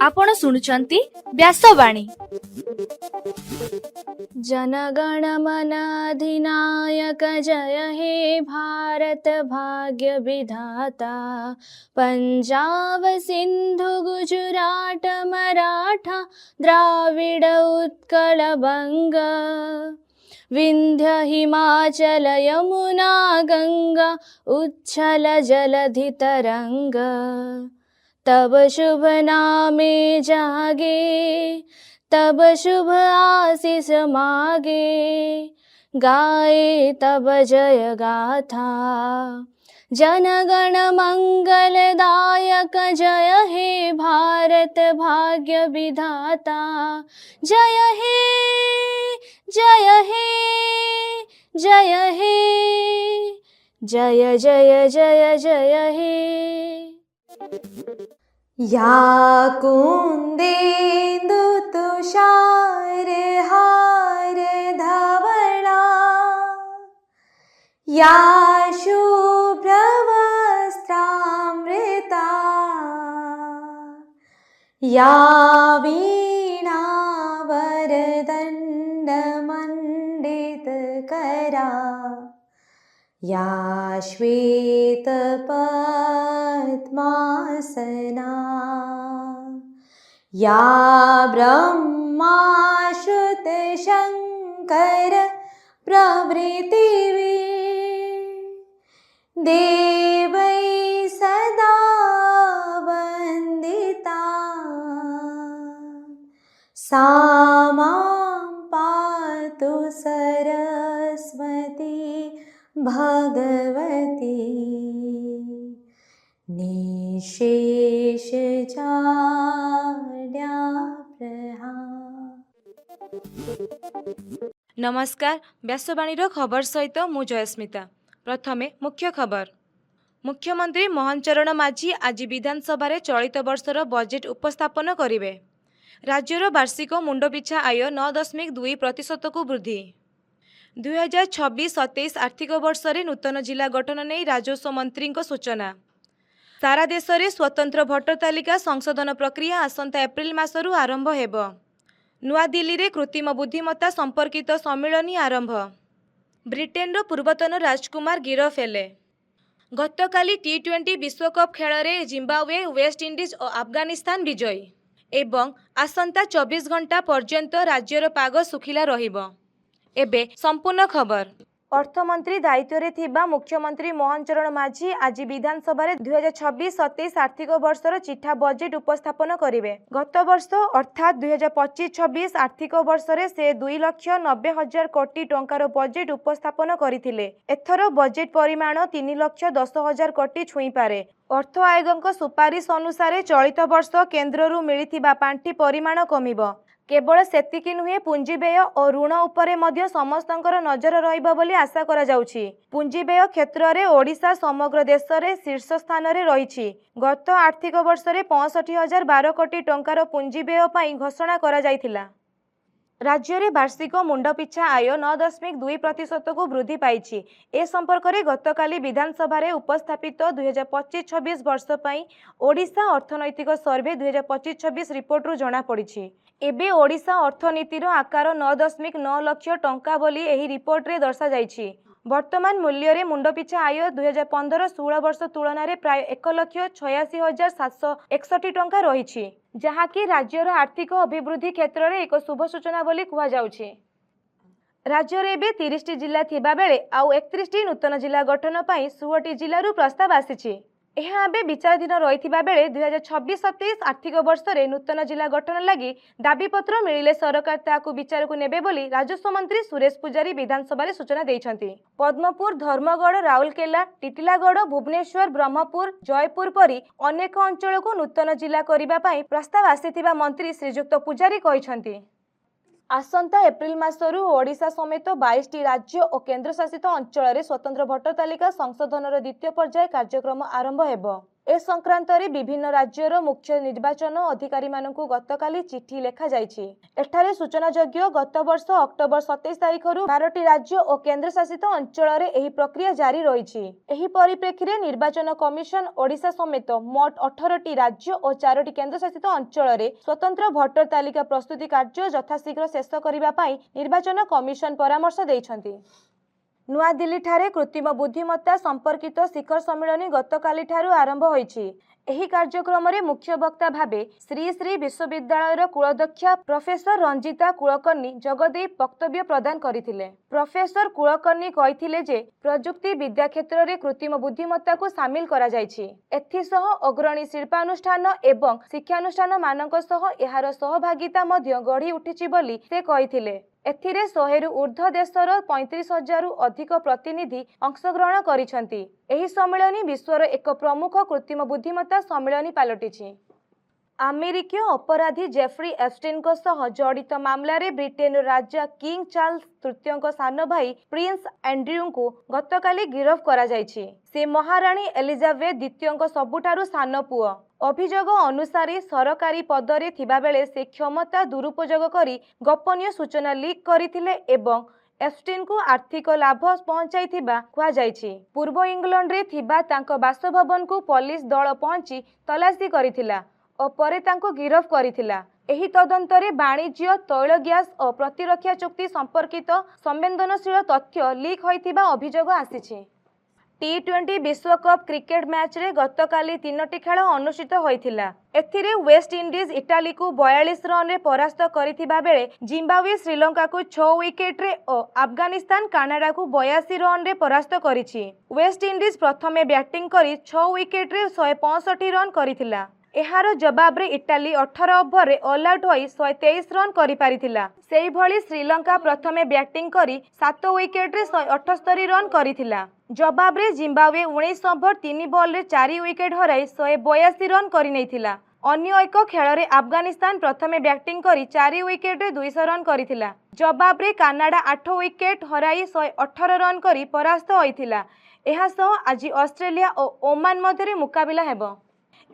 आपण शुणुचंती व्यासवाणी। जनगण मन अधिनायक जय हे भारत भाग्य विधाता। पंजाब सिंधु गुजरात मराठा द्राविड उत्कल बंग। विंध्य हिमाचल यमुना गंगा उच्छल जलधि तरंग। तब शुभ नामे जागे तब शुभ आशीष मागे। गाए तब जय गाथा जनगण मंगलदायक जय हे भारत भाग्य विधाता। जय हे जय हे जय हे जय जय जय जय हे। या कुंदेन्दु तुषार हार धवला। या शुभ्र वस्त्रामृता। या वीणा वरदंड मंडित करा। या श्वेत पद्मासना। या ब्रह्मा श्रुत शंकर प्रभृति देवै सदा वंदिता। सा मां पातु सरस्वती भगवती। निशेष नमस्कार, व्यासवाणी खबर सहित मु जयस्मिता। प्रथमे मुख्य खबर। मुख्यमंत्री मोहन चरण माझी आज विधानसभा चलित वर्षर बजेट उपस्थापन करेंगे। राज्यर वार्षिक मुंडपिछा आय 9.2% को वृद्धि। 2026-27 आर्थिक वर्ष में नूतन जिला गठन नहीं राजस्व मंत्री सूचना। सारा देश में स्वतंत्र भोटर तालिका संशोधन प्रक्रिया आसंता एप्रिल मासरू आरंभ हेब। नुआ दिल्ली रे कृत्रिम बुद्धिमत्ता संपर्कित सम्मिलनी आरंभ। ब्रिटेन पूर्वतन राजकुमार गिरफ हेले। गतकाली T20 विश्वकप खेल में जिम्बाब्वे वेस्टइंडीज और अफगानिस्तान विजयी। एवं आसंता 24 घंटा पर्यंत राज्यर पाग सुखिला रहिबो। एबे संपूर्ण खबर। अर्थमंत्री दायित्व रे थिबा मुख्यमंत्री मोहन चरण माझी आज विधानसभा 2026-27 आर्थिक वर्षर चिठा बजेट उपस्थापन करेंगे। गत वर्ष अर्थात 2025-26 आर्थिक वर्ष रे से 2,90,000 कोटी टंकार बजेट उपस्थापन करथिले। एथर बजेट परिमाण 3,10,000 कोटी छुई पारे। अर्थ आयोगक सुपारिश अनुसार चलित वर्ष केन्द्ररू मिलिथिबा पांठी परिमाण कमिबो। केवल सेतिकी नुहे पुंजी व्यय और ऋण उपरे मध्य समस्तंकर नजर रहिबो बोली आशा करा जाउछि। पुंजी व्यय क्षेत्र में ओडिशा समग्र देश में शीर्ष स्थान में रही। गत आर्थिक वर्ष में 65,012 कोटी टंकार पुंजी व्यय पई घोषणा करा जाइथिला। राज्य में वार्षिक मुंडपिछा आय 9.2% को वृद्धि पाई। ए संपर्क में गतकाली विधानसभा उपस्थापित 2025-26 वर्ष पई ओडिशा अर्थनैतिक सर्वे 2025-26 रिपोर्ट रू जना पड़ी। एबे ओडिशा अर्थनीतिर आकार 9.9 लाख टंका बोली एही रिपोर्ट रे दर्शा जाइछि। वर्तमान मूल्य रे मुंडपिछा आय 2015-16 वर्ष तुलन में प्राय 1,86,761 टंका रही, जहाँकि राज्यर आर्थिक अभिवृद्धि क्षेत्र में एक शुभ सूचना बोली कुहा जाउछि। राज्य में 30टी जिला थिबा बेले आउ 31टी नूतन जिला गठन पई 16टी जिलू प्रस्ताव आसीछि। यह आबे विचाराधीन रही बेले 2026-27 आर्थिक वर्ष में नूतन जिला गठन लगी दाबीपत्र मिलिले सरकार ताकू विचार को नेबे बोली राजस्व मंत्री सुरेश पुजारी विधानसभा सूचना देइछन्ति। पद्मपुर, धर्मगढ़, राउरकेला, टिटिलागढ़, भुवनेश्वर, ब्रह्मपुर, जयपुर परी अनेक अंचल को नूतन जिला करबा पई प्रस्ताव आसीथिबा मंत्री श्रीजुक्त पुजारी कहिछन्ति। आसंता एप्रिल मासरू ओडिशा समेत 22टी राज्य और केन्द्रशासित अंचल में स्वतंत्र भोटर तालिका संशोधन द्वितीय पर्याय कार्यक्रम आरंभ हेब। ए संक्रांतरे विभिन्न राज्यर मुख्य निर्वाचन अधिकारी मानकु गतकाली चिठी लेखा जाइछि। एठारे सूचनायोग्य गत वर्ष अक्टोबर 27 तारिखरु 12टी राज्य और केन्द्रशासित अंचल एही प्रक्रिया जारी रहिछि। एही परिप्रेक्षी निर्वाचन कमिशन ओडिशा समेत मोट 18टी राज्य और 4टी केन्द्रशासित अंचल स्वतंत्र भोटर तालिका प्रस्तुति कार्य यथाशीघ्र शेष करने निर्वाचन कमिशन परामर्श दैछन्ति। नुआ दिल्ली ठारे कृत्रिम बुद्धिमत्ता संपर्कित शिखर सम्मेलन गतकाली ठारू आरंभ होईछि। एही कार्यक्रम रे मुख्य वक्ता भावे श्री श्री विश्वविद्यालय कुलध्यक्ष प्रोफेसर रंजिता कुलकर्णी जगदेव वक्तव्य प्रदान करथिले। प्रोफेसर कुलकर्णी कहिथिले जे प्रजुक्ति विद्या क्षेत्र रे कृत्रिम बुद्धिमत्ता को शामिल करा जायछि। एथिसह अग्रणी शिल्पानुष्ठान एवं शिक्षानुष्ठान मानक सह एहार सहभागिता मध्य गढ़ी उठिछि बोली से कहिथिले। एथिरे 100 ऊर्ध्व देशर 35,000 अधिक प्रतिनिधि अंशग्रहण करिसंती। एही सम्मेलन विश्वर एक प्रमुख कृत्रिम बुद्धिमत्ता सम्मेलन पालटिछि। अमेरिकीय अपराधी जेफ्री एप्स्टीन को सह जड़ित मामला रे ब्रिटेन राजा किंग चार्ल्स तृतीय सान भाई प्रिंस एंड्रयू को गतकाली गिरफ्त करा जायछि। से महाराणी एलिजाबेथ द्वितीय सबुठारु सान पुओ। अभियोग अनुसार सरकारी पदरे थिबा बेले से क्षमता दुरुपयोग करी गोपनीय सूचना लीक करथिले एवं एप्स्टीन को आर्थिक लाभ पहुंचाइथिबा कुहा जायछि। पूर्व इंग्लैंड रे थिबा तांको बासभवन को पुलिस दल पहुंची तलाशी करिथिला और परे तांको गिरफ्त करिथिला। एही तदंतरे वाणिज्य तैल गैस और प्रतिरक्षा चुक्ति संपर्कित संवेदनशील तथ्य लीक होइथिबा अभियोग आसीछि। T20 विश्वकप क्रिकेट मैच रे गतकाली 3टी खेल अनुष्ठित होइथिला। एथिरे वेस्ट इंडीज इटाली को 42 रन रे परास्त करिथिबा बेले जिम्बाब्वे श्रीलंका को 6 विकेट रे और अफगानिस्तान कनाडा को 82 रन रे परास्त करिछि। वेस्ट इंडीज प्रथमे बैटिंग करी 6 विकेट रे 165 रन करिथिला। एहार जवाब रे इटाली 18 ओवर रे ऑल आउट होई 123 रन करि पारिथिला। सेही भली श्रीलंका प्रथमे बैटिंग करी 7 विकेट रे 178 रन करिथिला। जवाब रे जिम्बाब्वे 19 ओवर 3 बॉल रे 4 विकेट हराई 182 रन करि नैथिला। अन्य एक खेल रे अफगानिस्तान प्रथमे बैटिंग करी 4 विकेट रे 200 रन करिथिला। जवाब रे कनाडा 8 विकेट हराई 118 रन करी परास्त होइथिला। एहा सह आज ऑस्ट्रेलिया और ओमान मध्य मुकाबिला हेबो।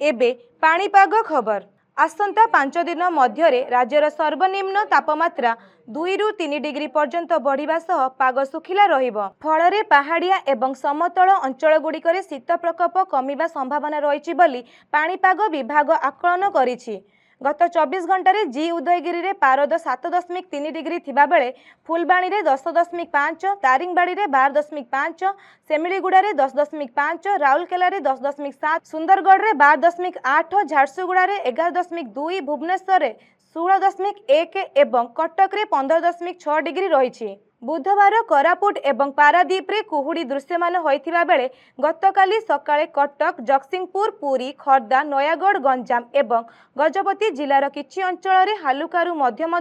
एबे पाणीपाग खबर। आसंता 5 दिन मध्य राज्यर सर्वनिम्न तापमात्रा 2 रु 3 डिग्री पर्यंत बढ़िबा सह पाग सुखिला रहिबो। फଳରେ पहाड़िया एवं समतल अंचल गुड़िकरे शीत प्रकोप कमिबा संभावना रहिछि बोली पाणीपाग विभाग आकलन करिछि। गत 24 घंटे जी उदयगिरी रे पारद 7.3 डिग्री थिबा बेले फुलबाणी रे 10.5, दारिंगबाड़ी रे 12.5, सेमिलीगुड़ा रे 10.5, राउरकेला रे 10.7, सुंदरगढ़ रे 12.8, झारसुगुड़ा रे 11.2, भुवनेश्वर रे 16.1 एवं कटक रे 15.6 डिग्री रही। बुधवार कोरापुट एवं पारादीप रे कुहुड़ी दृश्यमान होइथिबा बेले गतकाली सकाळे कटक, जगतसिंहपुर, पुरी, खर्दा, नयागढ़, गंजाम एवं गजपति जिलार किछि अंचल रे हालुकारू मध्यम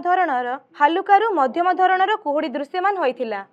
धरणर कुहुड़ी दृश्यमान होइथिला।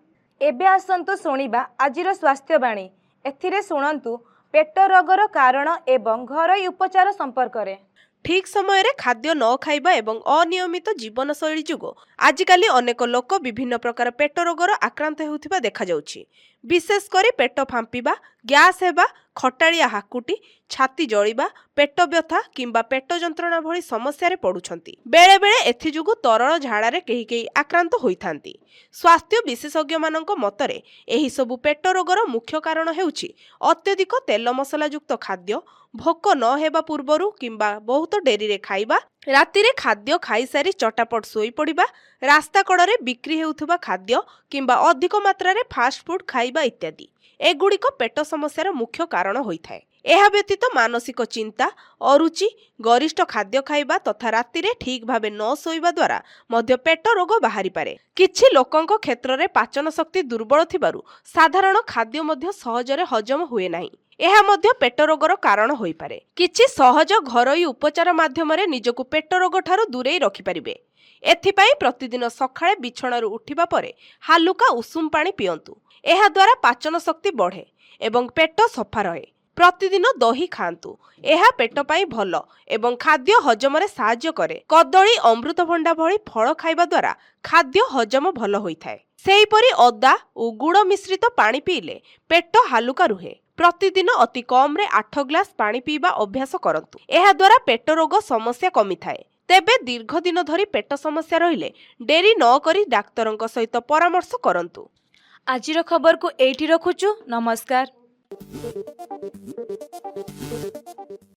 एबे आसंतु सुनिबा आजिर स्वास्थ्यवाणी। एथिरे सुनंतु पेट रोगर कारण एवं घरोई उपचार संपर्क रे। ठीक समय रे खाद्य न खाइबा एवं अनियमित जीवनशैली जुगो आजिकाली अनेक लोक विभिन्न प्रकार पेट रोगर आक्रांत हेउथिबा देखा जाउछि। विशेष करी पेट फांपिबा, गैस हेबा, खटाड़िया हाकुटी, छाती जलिबा, पेट व्यथा किंबा पेट जंत्रणा भली समस्या रे पड़ुछंती। बेले बेले एथि जुगु तरल झाड़ा रे केही आक्रांत होइथांती। स्वास्थ्य विशेषज्ञ मानक मतरे एही सबु पेट रोगर मुख्य कारण हेउछि अत्यधिक तेल मसला युक्त खाद्य, भोक न हेबा पूर्वरु किंबा बहुत डेरी रे खाइबा, राति रे खाद्य खाई सारी चटापट सोई पड़िबा, रास्ता कड़े बिक्री हेउथुबा खाद्य किंबा अधिक मात्रा रे फास्ट फूड खाइबा इत्यादि एगुड़िक पेट समस्यार मुख्य कारण होइथाए। एहा व्यतीत मानसिक चिंता, अरुचि, गरिष्ठ खाद्य खाइबा तथा राति रे ठीक भावे न सोइबा द्वारा मध्य पेट रोग बाहारी पारे। किछि लोकंक क्षेत्र रे पाचन शक्ति दुर्बल थिबारु साधारण खाद्य मध्य सहजरे हजम हुए नाही। एहा मध्य पेट रोगर कारण होई पारे। किछि सहज घरोई उपचार माध्यम रे निजकु पेट रोग ठारू दूरेई रखि परिबे। एथिपाई प्रतिदिन सकाळे बिछणारू उठिबा परे हालुका उषुम पानी पियंतु। एहा द्वारा पाचन शक्ति बढ़े एवं पेट सफा रहे। प्रतिदिन दही खांतु। एहा पेट पाई भल एवं खाद्य हजम रे सहाय्य करे। कदली, अमृतभंडा भली फल खाइबा द्वारा खाद्य हजम भल होइथाए। सेहीपरि अदा और गुड़ मिश्रित पानी पीले पेट हालुका रुहे। प्रतिदिन अति कम रे 8 ग्लास पानी पीवा अभ्यास करंतु। एहा द्वारा पेट रोग समस्या कमी थाए। तेबे दीर्घ दिन धरी पेट समस्या रहिले डेरी न करी डाक्तरंक सहित परामर्श करंतु। आजिर खबर को एठी रखुचु। नमस्कार।